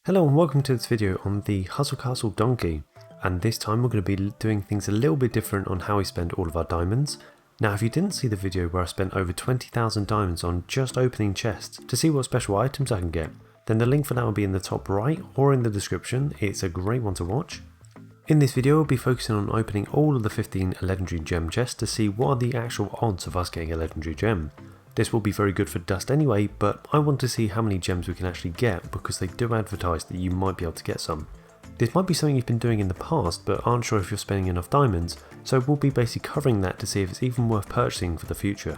Hello and welcome to this video on the Hustle Castle Donkey, and this time we're going to be doing things a little bit different on how we spend all of our diamonds. Now if you didn't see the video where I spent over 20,000 diamonds on just opening chests to see what special items I can get, then the link for that will be in the top right or in the description. It's a great one to watch. In this video we'll be focusing on opening all of the 15 legendary gem chests to see what are the actual odds of us getting a legendary gem. This will be very good for dust anyway, but I want to see how many gems we can actually get because they do advertise that you might be able to get some. This might be something you've been doing in the past but aren't sure if you're spending enough diamonds, so we'll be basically covering that to see if it's even worth purchasing for the future.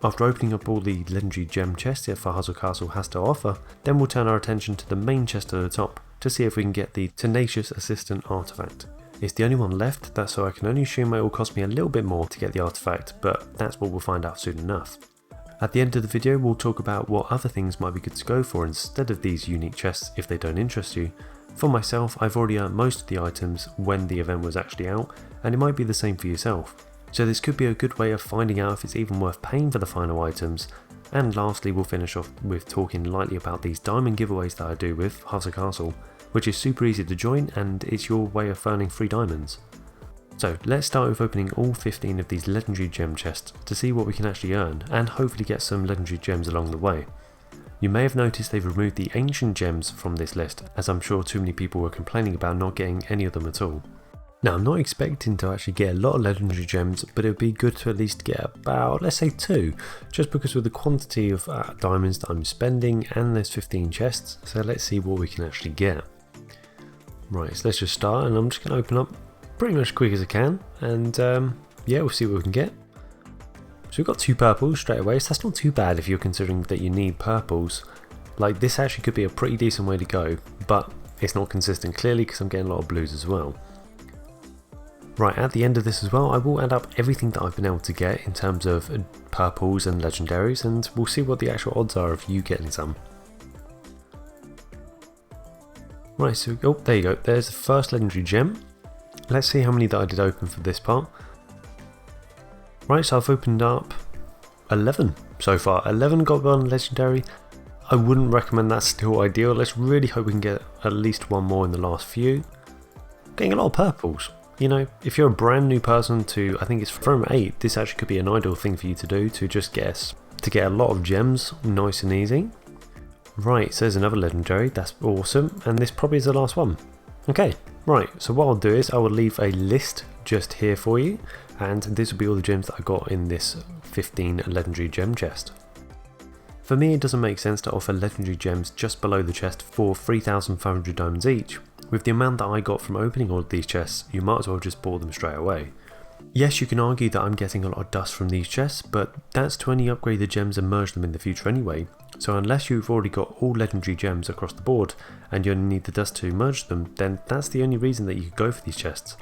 After opening up all the legendary gem chests that Hustle Castle has to offer, then we'll turn our attention to the main chest at the top to see if we can get the Tenacious Assistant artifact. It's the only one left, so I can only assume it will cost me a little bit more to get the artifact, but that's what we'll find out soon enough. At the end of the video we'll talk about what other things might be good to go for instead of these unique chests if they don't interest you. For myself, I've already earned most of the items when the event was actually out, and it might be the same for yourself. So this could be a good way of finding out if it's even worth paying for the final items. And lastly we'll finish off with talking lightly about these diamond giveaways that I do with Hustle Castle, which is super easy to join and it's your way of earning free diamonds. So let's start with opening all 15 of these legendary gem chests to see what we can actually earn and hopefully get some legendary gems along the way. You may have noticed they've removed the ancient gems from this list, as I'm sure too many people were complaining about not getting any of them at all. Now I'm not expecting to actually get a lot of legendary gems, but it would be good to at least get about, let's say 2, just because of the quantity of diamonds that I'm spending and there's 15 chests, so let's see what we can actually get. Right, so let's just start and I'm just going to open up pretty much quick as I can, and yeah, we'll see what we can get. So we've got 2 purples straight away, so that's not too bad if you're considering that you need purples. Like, this actually could be a pretty decent way to go, but it's not consistent clearly because I'm getting a lot of blues as well. Right, at the end of this as well I will add up everything that I've been able to get in terms of purples and legendaries, and we'll see what the actual odds are of you getting some. Right, so oh, there you go, there's the first legendary gem. Let's see how many that I did open for this part. Right, so I've opened up 11 so far. 11 got one legendary. I wouldn't recommend that's still ideal. Let's really hope we can get at least one more in the last few. Getting a lot of purples. You know, if you're a brand new person to, I think it's from 8, this actually could be an ideal thing for you to do, to just guess. To get a lot of gems, nice and easy. Right, so there's another legendary, that's awesome, and this probably is the last one. Okay, right, so what I'll do is I will leave a list just here for you, and this will be all the gems that I got in this 15 legendary gem chest. For me it doesn't make sense to offer legendary gems just below the chest for 3,500 diamonds each. With the amount that I got from opening all of these chests, you might as well just bought them straight away. Yes, you can argue that I'm getting a lot of dust from these chests, but that's to only upgrade the gems and merge them in the future anyway. So unless you've already got all legendary gems across the board and you only need the dust to merge them, then that's the only reason that you could go for these chests.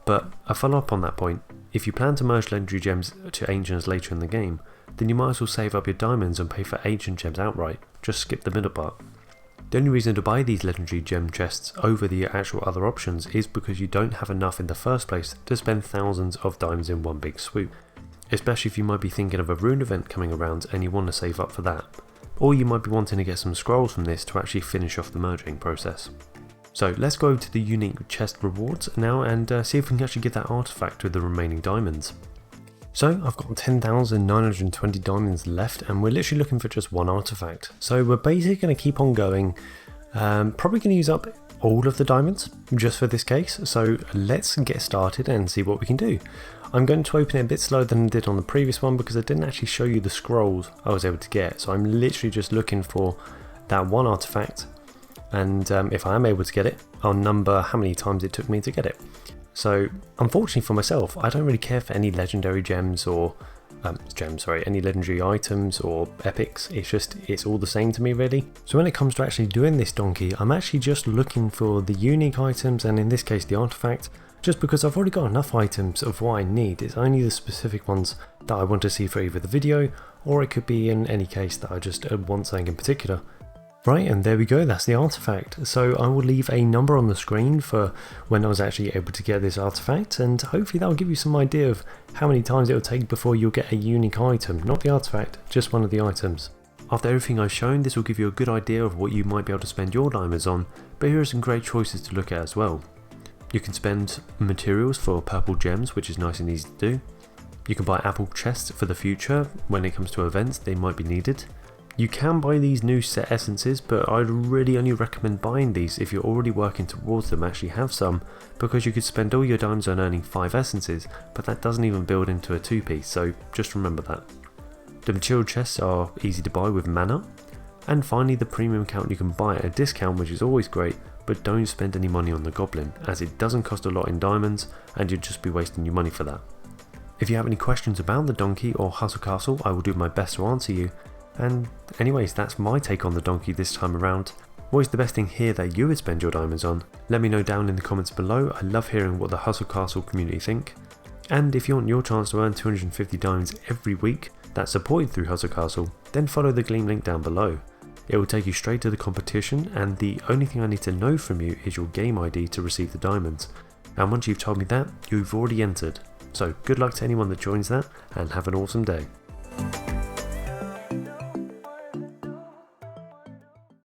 But a follow up on that point, if you plan to merge legendary gems to ancients later in the game, then you might as well save up your diamonds and pay for ancient gems outright, just skip the middle part. The only reason to buy these legendary gem chests over the actual other options is because you don't have enough in the first place to spend thousands of diamonds in one big swoop. Especially if you might be thinking of a rune event coming around and you want to save up for that. Or you might be wanting to get some scrolls from this to actually finish off the merging process. So let's go to the unique chest rewards now and see if we can actually get that artifact with the remaining diamonds. So I've got 10,920 diamonds left and we're literally looking for just one artifact. So we're basically going to keep on going, probably going to use up all of the diamonds just for this case. So let's get started and see what we can do. I'm going to open it a bit slower than I did on the previous one because I didn't actually show you the scrolls I was able to get. So I'm literally just looking for that one artifact, and if I am able to get it, I'll number how many times it took me to get it. So unfortunately for myself, I don't really care for any legendary gems or any legendary items or epics. It's all the same to me really. So when it comes to actually doing this donkey, I'm actually just looking for the unique items, and in this case the artifact, just because I've already got enough items of what I need. It's only the specific ones that I want to see for either the video, or it could be in any case that I just want something in particular. Right, and there we go, that's the artifact. So I will leave a number on the screen for when I was actually able to get this artifact, and hopefully that will give you some idea of how many times it will take before you'll get a unique item. Not the artifact, just one of the items. After everything I've shown, this will give you a good idea of what you might be able to spend your diamonds on, but here are some great choices to look at as well. You can spend materials for purple gems, which is nice and easy to do. You can buy apple chests for the future when it comes to events they might be needed. You can buy these new set essences, but I'd really only recommend buying these if you're already working towards them, actually have some, because you could spend all your diamonds on earning 5 essences, but that doesn't even build into a 2-piece, so just remember that. The material chests are easy to buy with mana. And finally, the premium account you can buy at a discount, which is always great, but don't spend any money on the goblin, as it doesn't cost a lot in diamonds and you'd just be wasting your money for that. If you have any questions about the donkey or Hustle Castle, I will do my best to answer you. And anyways, that's my take on the donkey this time around. What is the best thing here that you would spend your diamonds on? Let me know down in the comments below. I love hearing what the Hustle Castle community think. And if you want your chance to earn 250 diamonds every week that's supported through Hustle Castle, then follow the Gleam link down below. It will take you straight to the competition, and the only thing I need to know from you is your game ID to receive the diamonds. And once you've told me that, you've already entered. So good luck to anyone that joins that, and have an awesome day.